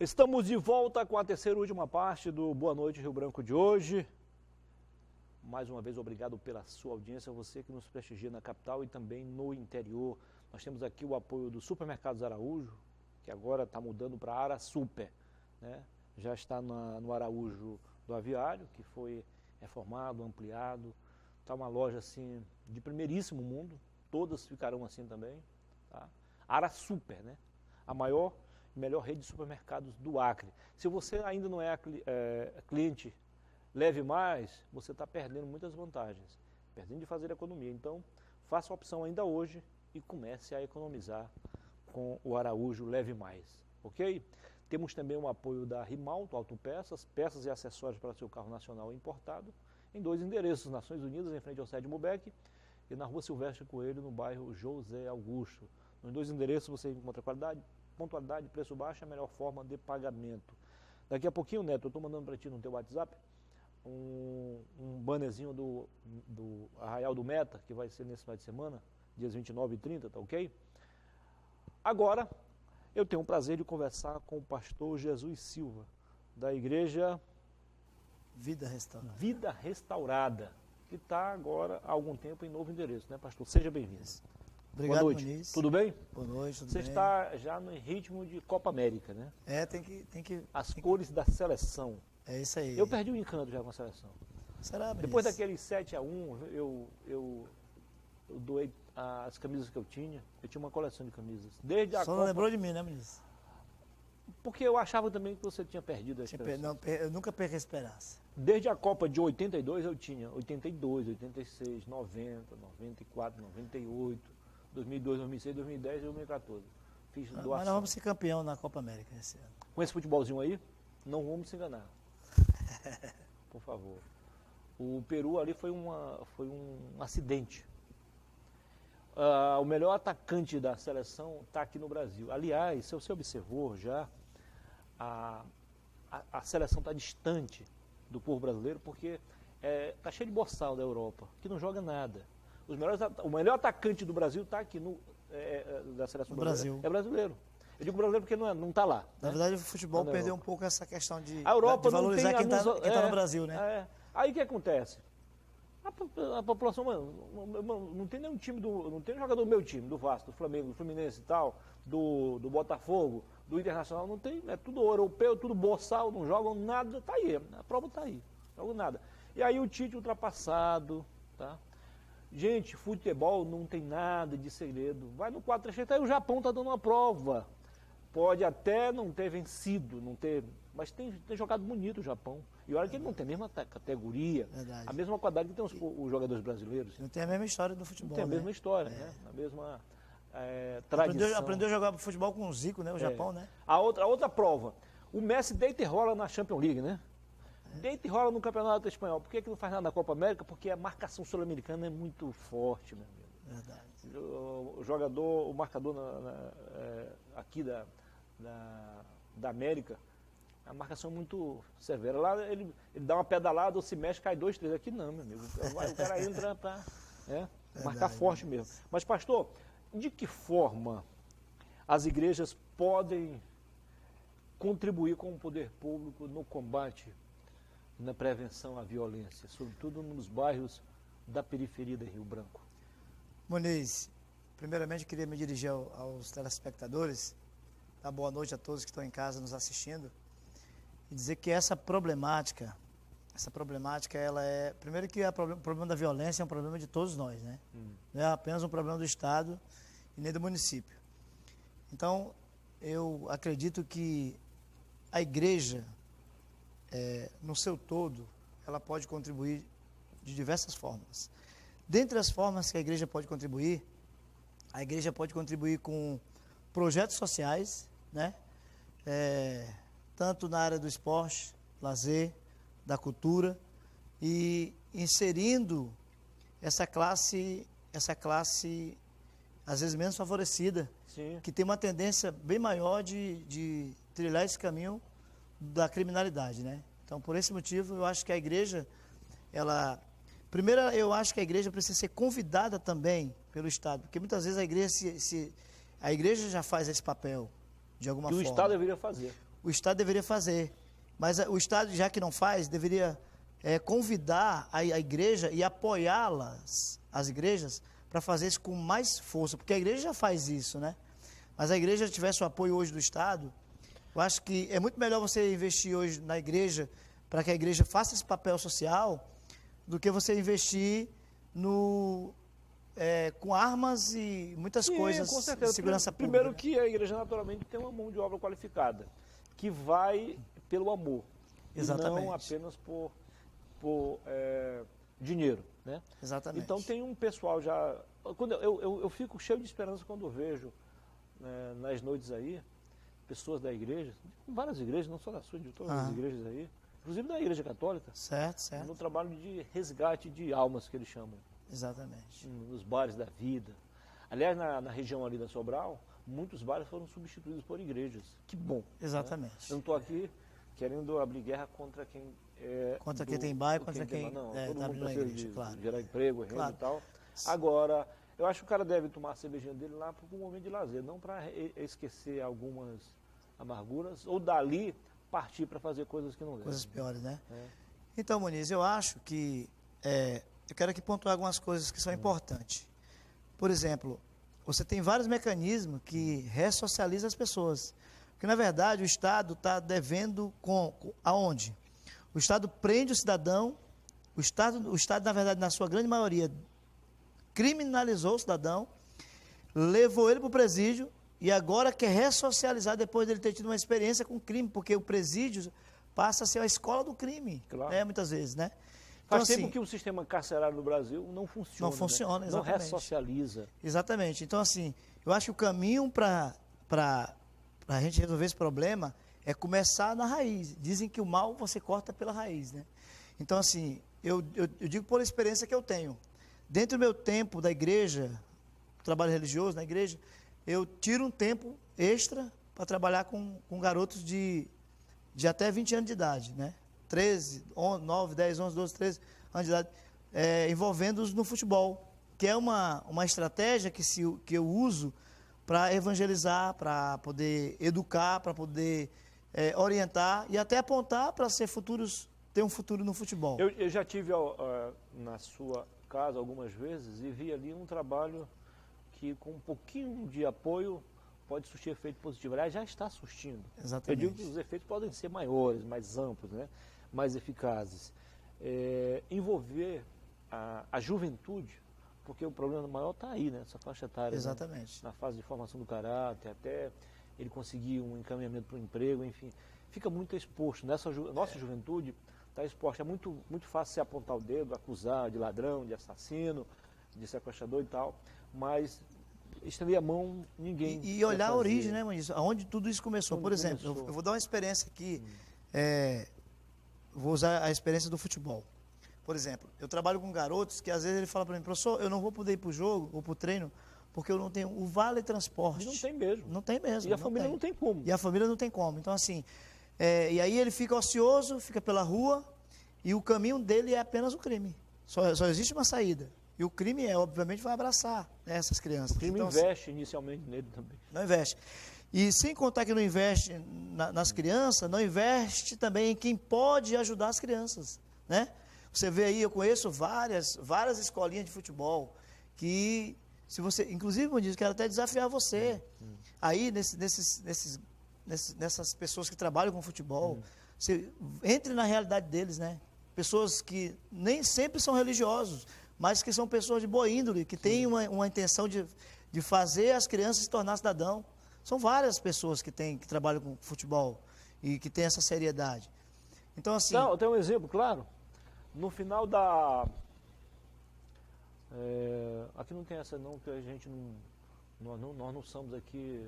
Estamos de volta com a terceira e última parte do Boa Noite Rio Branco de hoje. Mais uma vez, obrigado pela sua audiência, você que nos prestigia na capital e também no interior. Nós temos aqui o apoio do Supermercados Araújo, que agora está mudando para Ara Super, né? Já está no Araújo do Aviário, que foi reformado, ampliado. Está uma loja assim de primeiríssimo mundo, todas ficarão assim também. Tá? Ara Super, né? A maior e melhor rede de supermercados do Acre. Se você ainda não é cliente Leve Mais, você está perdendo muitas vantagens, perdendo de fazer economia. Então, faça a opção ainda hoje e comece a economizar com o Araújo Leve Mais, ok? Temos também o apoio da Rimalto Autopeças, peças e acessórios para seu carro nacional importado, em 2 endereços, Nações Unidas, em frente ao Sede Mubec, e na Rua Silvestre Coelho, no bairro José Augusto. Nos 2 endereços você encontra qualidade, pontualidade, preço baixo, a melhor forma de pagamento. Daqui a pouquinho, Neto, eu estou mandando para ti no teu WhatsApp um bannerzinho do Arraial do Meta, que vai ser nesse final de semana, dias 29 e 30, tá ok? Agora, eu tenho o prazer de conversar com o pastor Jesus Silva, da igreja Vida Restaurada, que está agora há algum tempo em novo endereço, né, pastor? Seja bem-vindo. Obrigado, boa noite. Muniz. Tudo bem? Boa noite, tudo Você bem. está já no ritmo de Copa América, né? As cores da seleção. É isso aí. Eu perdi o encanto já com a seleção. Será, Muniz? Depois daquele 7-1, eu doei as camisas que eu tinha. Eu tinha uma coleção de camisas. Desde a Só Copa... não lembrou de mim, né, Muniz? Porque eu achava também que você tinha perdido a esperança. Não, eu nunca perco a esperança. Desde a Copa de 82 eu tinha 82, 86, 90, 94, 98, 2002, 2006, 2010 e 2014. Fiz doação. Mas nós vamos ser campeão na Copa América esse ano. Com esse futebolzinho aí, não vamos se enganar. Por favor. O Peru ali foi um acidente. O melhor atacante da seleção está aqui no Brasil. Aliás, se você observou já, a seleção está distante do povo brasileiro porque está cheio de boçal da Europa, que não joga nada. O melhor atacante do Brasil está aqui da seleção brasileira. É brasileiro. Eu digo brasileiro porque não está lá. Na verdade, o futebol perdeu um pouco essa questão de valorizar quem está no Brasil, né? Aí o que acontece? A população, mano, não tem nenhum time não tem jogador do meu time, do Vasco, do Flamengo, do Fluminense e tal, do Botafogo, do Internacional, não tem, é tudo europeu, tudo boçal, não jogam nada, tá aí, a prova tá aí, não jogam nada. E aí o Tite ultrapassado, tá? Gente, futebol não tem nada de segredo, vai no 4-3-3, aí o Japão tá dando uma prova, pode até não ter vencido, mas tem jogado bonito o Japão. E olha que ele não tem a mesma categoria, verdade, a mesma qualidade que tem os jogadores brasileiros. Não tem a mesma história do futebol. Não tem a mesma história, né? A mesma tradição. Aprendeu a jogar futebol com o Zico, né? O Japão, né? A outra prova, o Messi deita e rola na Champions League, né? Deita e rola no Campeonato Espanhol. Por que não faz nada na Copa América? Porque a marcação sul-americana é muito forte, meu amigo. Verdade. O marcador aqui da América, a marcação é muito severa. Lá ele dá uma pedalada, ou se mexe, cai 2, 3. Aqui não, meu amigo. O cara entra para marcar forte mesmo. Mas, pastor, de que forma as igrejas podem contribuir com o poder público no combate, na prevenção à violência, sobretudo nos bairros da periferia de Rio Branco? Muniz, primeiramente queria me dirigir aos telespectadores, dar boa noite a todos que estão em casa nos assistindo, e dizer que essa problemática ela é, primeiro que o problema da violência é um problema de todos nós, né? Não é apenas um problema do Estado e nem do município. Então, eu acredito que a igreja, no seu todo, ela pode contribuir de diversas formas. Dentre as formas que a igreja pode contribuir com projetos sociais, né? Tanto na área do esporte, lazer, da cultura, e inserindo essa classe às vezes menos favorecida, sim, que tem uma tendência bem maior de trilhar esse caminho da criminalidade, né? Então, por esse motivo, eu acho que a igreja, primeiro, eu acho que a igreja precisa ser convidada também pelo Estado, porque muitas vezes a igreja já faz esse papel, de alguma forma. Que o Estado deveria fazer. o Estado deveria fazer. Mas o Estado, já que não faz, deveria convidar a igreja e apoiá-las, as igrejas, para fazer isso com mais força, porque a igreja já faz isso, né? Mas a igreja tivesse o apoio hoje do Estado, eu acho que é muito melhor você investir hoje na igreja, para que a igreja faça esse papel social, do que você investir com armas e muitas coisas com certeza. de segurança Primeiro pública. que a igreja naturalmente tem uma mão de obra qualificada, que vai pelo amor, Exatamente. e não apenas por dinheiro, né? Exatamente. Então tem um pessoal já... Quando eu fico cheio de esperança quando eu vejo nas noites aí, pessoas da igreja, várias igrejas, não só da sua, de todas as igrejas aí, inclusive da igreja católica, Certo. no trabalho de resgate de almas, que eles chamam. Exatamente. Nos bares da vida. Aliás, na região ali da Sobral, muitos bares foram substituídos por igrejas. Que bom. Exatamente. Né? Eu não estou aqui querendo abrir guerra contra quem contra quem tem bairro, contra quem não, todo tá mundo abrindo a precisa igreja, de claro. gerar emprego, renda Claro. e tal. Agora, eu acho que o cara deve tomar a cervejinha dele lá por um momento de lazer, não para esquecer algumas amarguras, ou dali partir para fazer coisas que não devem. Coisas piores, né? É. Então, Muniz, eu acho que eu quero aqui pontuar algumas coisas que são importantes. Por exemplo, você tem vários mecanismos que ressocializam as pessoas. Porque, na verdade, o Estado está devendo aonde? O Estado prende o cidadão, o Estado, na verdade, na sua grande maioria, criminalizou o cidadão, levou ele para o presídio e agora quer ressocializar depois dele ter tido uma experiência com crime, porque o presídio passa a ser a escola do crime, Claro. muitas vezes, né? Faz Então, tempo assim, que o sistema carcerário no Brasil não funciona. Não funciona, né? exatamente. Não ressocializa. Exatamente. Então, assim, eu acho que o caminho para a gente resolver esse problema é começar na raiz. Dizem que o mal você corta pela raiz, né? Então, assim, eu digo por experiência que eu tenho. Dentro do meu tempo da igreja, trabalho religioso na igreja, eu tiro um tempo extra para trabalhar com garotos de até 20 anos de idade, né? 13, 9, 10, 11, 12, 13 anos de idade, envolvendo-os no futebol, que é uma estratégia que eu uso para evangelizar, para poder educar, para poder orientar e até apontar para ter um futuro no futebol. Eu já tive na sua casa algumas vezes e vi ali um trabalho que com um pouquinho de apoio pode surtir efeito positivo. Aliás, já está surtindo. Exatamente. Eu digo que os efeitos podem ser maiores, mais amplos, né? Mais eficazes. Envolver a juventude, porque o problema maior está aí, né? Essa faixa etária. Exatamente. Né? Na fase de formação do caráter, até ele conseguir um encaminhamento para o emprego, enfim. Fica muito exposto. Nossa juventude está exposta. É muito, muito fácil se apontar o dedo, acusar de ladrão, de assassino, de sequestrador e tal, mas estender a mão, ninguém. E olhar a origem, né, Muniz? Aonde tudo isso começou. Onde Por exemplo, começou? eu vou dar uma experiência aqui, vou usar a experiência do futebol. Por exemplo, eu trabalho com garotos que às vezes ele fala para mim, professor, eu não vou poder ir para o jogo ou para o treino porque eu não tenho o vale transporte. Não tem mesmo. Não tem mesmo. E a família não tem como. E a família não tem como. Então, assim, e aí ele fica ocioso, fica pela rua e o caminho dele é apenas o crime. Só existe uma saída. E o crime, obviamente, vai abraçar, né, essas crianças. O crime então, investe inicialmente nele também. não investe. E sem contar que não investe nas crianças, não investe também em quem pode ajudar as crianças, né? Você vê aí, eu conheço várias escolinhas de futebol que, se você, inclusive, eu quero até desafiar você, aí nessas pessoas que trabalham com futebol, você entre na realidade deles, né? Pessoas que nem sempre são religiosos, mas que são pessoas de boa índole, que têm uma intenção de fazer as crianças se tornar cidadão. São várias pessoas que trabalham com futebol e que têm essa seriedade. Então, assim... Não, eu tenho um exemplo, claro. No final da... aqui não tem essa não, que a gente nós não somos aqui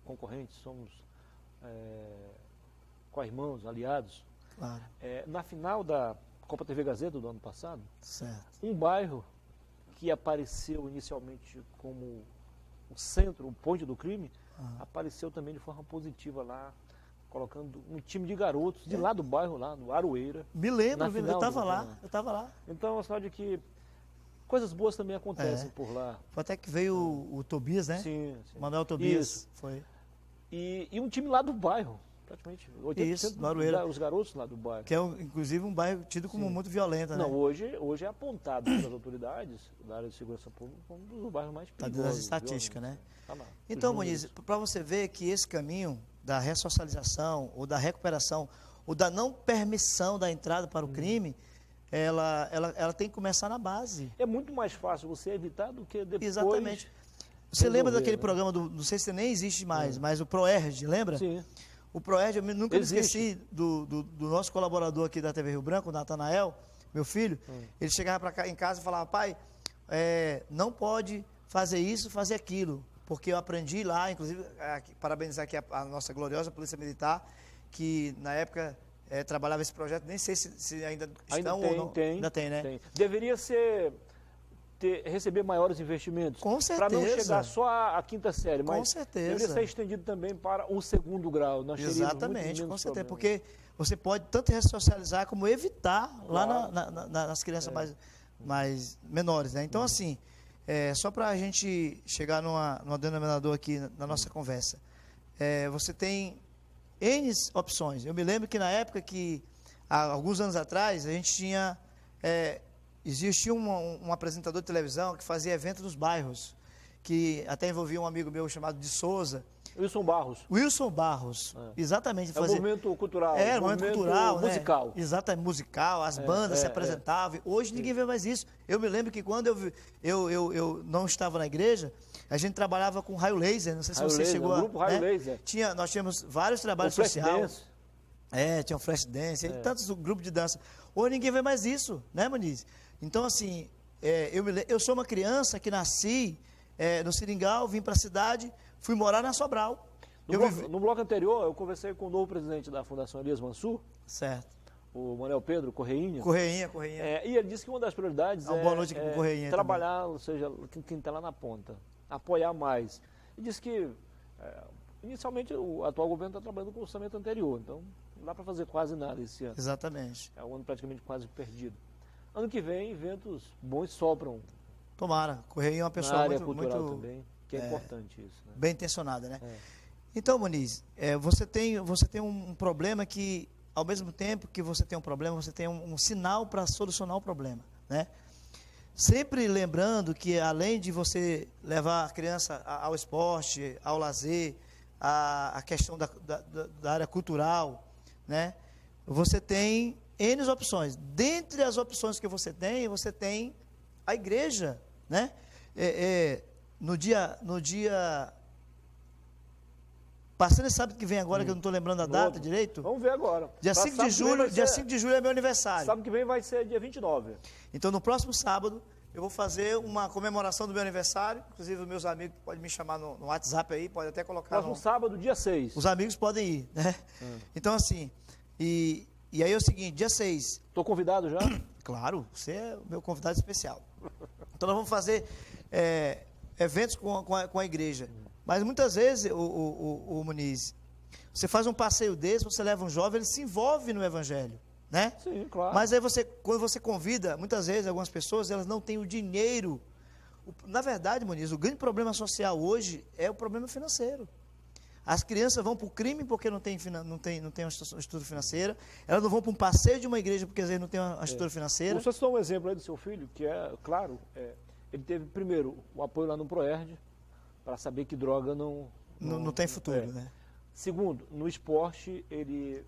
concorrentes, somos co-irmãos, aliados. Claro. Na final da Copa TV Gazeta do ano passado, Certo. um bairro que apareceu inicialmente como o centro, o ponte do crime, apareceu também de forma positiva lá, colocando um time de garotos de lá do bairro, lá no Aroeira. Me lembro, na eu final estava do lá, campeonato. eu estava lá. Então, é sinal de que coisas boas também acontecem por lá. Foi até que veio o Tobias, né? Sim, sim. O Manuel Tobias. Isso. Foi. E um time lá do bairro, praticamente 80% Isso, do Aroeira. Os garotos lá do bairro. Que é, inclusive, um bairro tido como muito violento, Não, né? hoje é apontado pelas autoridades da área de segurança pública como um dos bairros mais Está perigosos. dentro das estatísticas, né? Tá lá, Então, os Muniz, números. para você ver que esse caminho da ressocialização, ou da recuperação, ou da não permissão da entrada para o crime, ela tem que começar na base. É muito mais fácil você evitar do que depois. Exatamente. Você lembra resolver, daquele né? programa, não sei se nem existe mais, mas o ProERD, lembra? Sim. O ProERD, eu nunca me Existe. esqueci do nosso colaborador aqui da TV Rio Branco, o Natanael, meu filho. Ele chegava para cá em casa e falava, pai, não pode fazer isso, fazer aquilo. Porque eu aprendi lá, inclusive, parabenizar aqui a nossa gloriosa Polícia Militar, que na época trabalhava esse projeto, nem sei se ainda estão ou não. Ainda tem, né? Tem. Deveria receber maiores investimentos. Com Para não certeza. chegar só à quinta série, Com mas certeza. deveria ser estendido também para o segundo grau. Nós teríamos muito Exatamente, menos com certeza. problemas. Porque você pode tanto ressocializar como evitar lá Claro. nas crianças mais menores, né? Então, assim, só para a gente chegar numa denominador aqui na nossa conversa, você tem N opções. Eu me lembro que na época que, há alguns anos atrás, a gente tinha... existia um apresentador de televisão que fazia evento nos bairros, que até envolvia um amigo meu chamado de Souza. Wilson Barros. Exatamente. É o movimento cultural. O movimento cultural, musical. né? Exatamente, musical, as bandas se apresentavam. Hoje ninguém vê mais isso. Eu me lembro que quando eu não estava na igreja, a gente trabalhava com raio laser, não sei se Raio você laser, chegou o a... grupo Raio Laser. Nós tínhamos vários trabalhos O Flash sociais. Dance. Tinha um flash dance, tantos grupos de dança. Hoje ninguém vê mais isso, né, Muniz? Então, assim, eu sou uma criança que nasci no Seringal, vim para a cidade, fui morar na Sobral. No bloco anterior, eu conversei com o novo presidente da Fundação Elias Mansur, Certo. o Manuel Pedro Correinha. Correinha. E ele disse que uma das prioridades boa noite aqui pro Correinha trabalhar, ou seja, quem está lá na ponta, apoiar mais. E disse que, inicialmente, o atual governo está trabalhando com o orçamento anterior, então não dá para fazer quase nada esse ano. Exatamente. É um ano praticamente quase perdido. Ano que vem, eventos bons sopram Tomara. Correinha é uma na pessoa área muito, cultural muito também, que é importante isso. Né? bem intencionada, né? Então, Muniz, você tem um problema que, ao mesmo tempo que você tem um problema, você tem um sinal para solucionar o problema, né? Sempre lembrando que, além de você levar a criança ao esporte, ao lazer, a questão da área cultural, né? Você tem N opções. Dentre as opções que você tem a igreja, né? No dia passando esse sábado que vem agora, que eu não estou lembrando a data direito. Vamos ver agora. Dia 5 de julho é meu aniversário. Sábado que vem vai ser dia 29. Então, no próximo sábado, eu vou fazer uma comemoração do meu aniversário. Inclusive, os meus amigos podem me chamar no WhatsApp aí, pode até colocar. Próximo sábado, dia 6. Os amigos podem ir, né? Então, assim, e aí é o seguinte, dia 6. Estou convidado já? Claro, você é o meu convidado especial. Então, nós vamos fazer eventos com a igreja. Mas muitas vezes, o Muniz, você faz um passeio desse, você leva um jovem, ele se envolve no evangelho, né? Sim, claro. Mas aí quando você convida, muitas vezes algumas pessoas, elas não têm o dinheiro. Na verdade, Muniz, o grande problema social hoje é o problema financeiro. As crianças vão para o crime porque não tem uma estrutura financeira, elas não vão para um passeio de uma igreja porque às vezes não tem uma estrutura financeira. Você citou um exemplo aí do seu filho, que claro, ele teve primeiro o apoio lá no ProERD, para saber que droga não tem futuro, né? Segundo, no esporte ele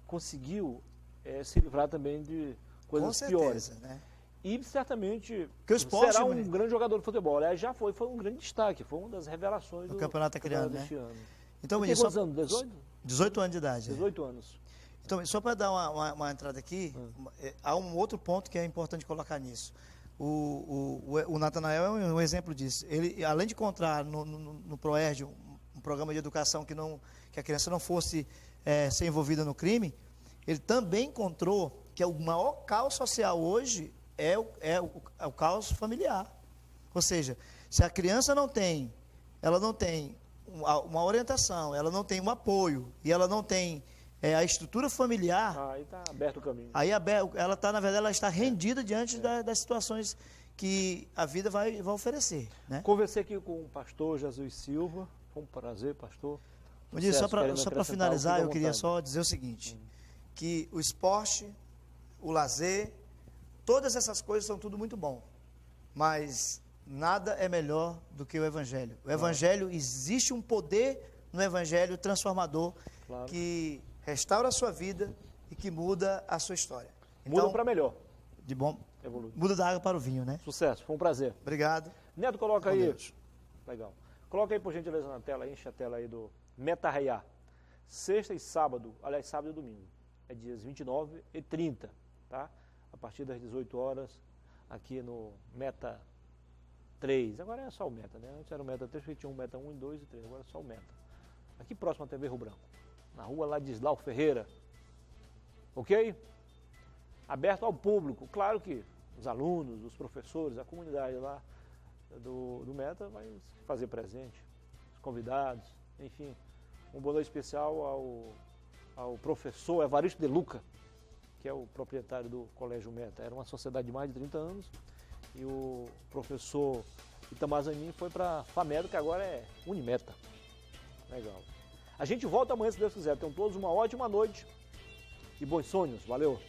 conseguiu se livrar também de coisas piores. Né? E certamente o esporte, será um grande jogador de futebol. Aliás, já foi um grande destaque, foi uma das revelações do campeonato criado, né? Ano. Então, tem quantos anos? 18? 18 anos de idade. 18 anos. Então, só para dar uma entrada aqui, há um outro ponto que é importante colocar nisso. O Natanael é um exemplo disso. Ele, além de encontrar no ProERD um programa de educação que a criança não fosse ser envolvida no crime, ele também encontrou que o maior caos social hoje é o caos familiar. Ou seja, se a criança ela não tem uma orientação, ela não tem um apoio e ela não tem a estrutura familiar, aí está aberto o caminho. Aí ela está, na verdade, ela está rendida diante das situações que a vida vai oferecer. Né? Conversei aqui com o pastor Jesus Silva, foi um prazer, pastor. Bom dia, só para finalizar, eu queria só dizer o seguinte, que o esporte, o lazer, todas essas coisas são tudo muito bom, mas nada é melhor do que o Evangelho. O Evangelho, existe um poder no Evangelho transformador que restaura a sua vida e que muda a sua história. Muda para melhor. De bom. Evolui. Muda da água para o vinho, né? Sucesso, foi um prazer. Obrigado. Neto, coloca aí. Deus. Legal. Coloca aí, por gentileza, na tela, enche a tela aí do Meta Arraiá. Sexta e sábado, aliás, sábado e domingo. É dias 29 e 30, tá? A partir das 18 horas, aqui no Meta 3. Agora é só o Meta, né? Antes era o Meta 3, porque tinha um Meta 1, 2 e 3. Agora é só o Meta. Aqui próximo à TV Rio Branco. Na rua Ladislau Ferreira. Ok? Aberto ao público. Claro que os alunos, os professores, a comunidade lá do Meta vai se fazer presente. Os convidados, enfim. Um boa noite especial ao professor Evaristo De Luca, que é o proprietário do Colégio Meta. Era uma sociedade de mais de 30 anos e o professor Itamar Zanin foi para a FAMEDO, que agora é Unimeta. Legal. A gente volta amanhã, se Deus quiser. Tenham todos uma ótima noite e bons sonhos. Valeu!